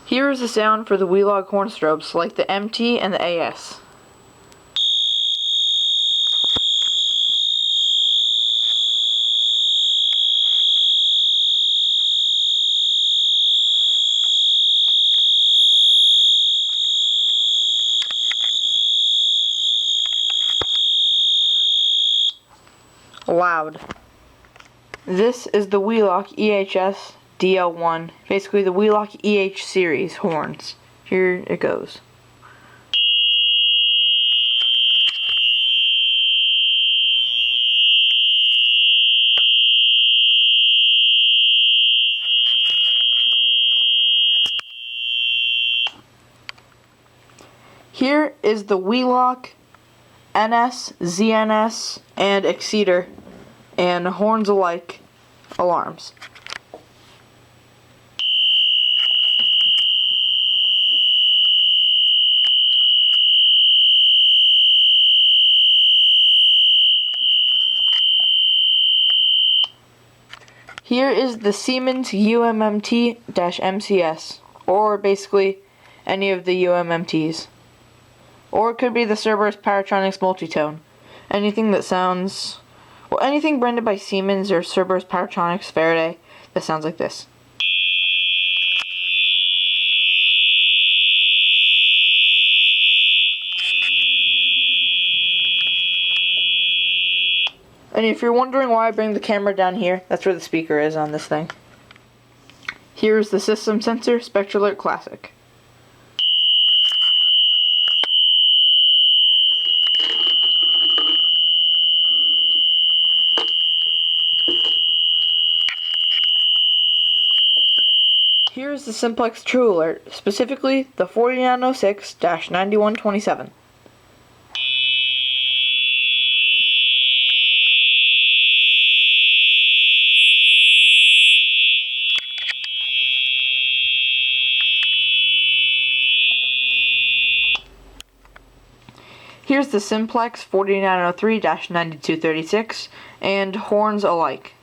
Here is the sound for the Wheelock horn strobes, like the MT and the AS. Loud. This is the Wheelock EHS DL1, basically the Wheelock EH series horns. Here it goes. Here is the Wheelock NS, ZNS, and Exceeder, and horns alike alarms. Here is the Siemens UMMT-MCS, or basically any of the UMMTs. Or it could be the Cerberus Paratronics Multitone. Anything that sounds, well, anything branded by Siemens or Cerberus Paratronics Faraday that sounds like this. And if you're wondering why I bring the camera down here, that's where the speaker is on this thing. Here's the System Sensor SpectraLert Classic. Here's the Simplex True Alert, specifically the 4906-9127. Here's the Simplex 4903-9236 and horns alike.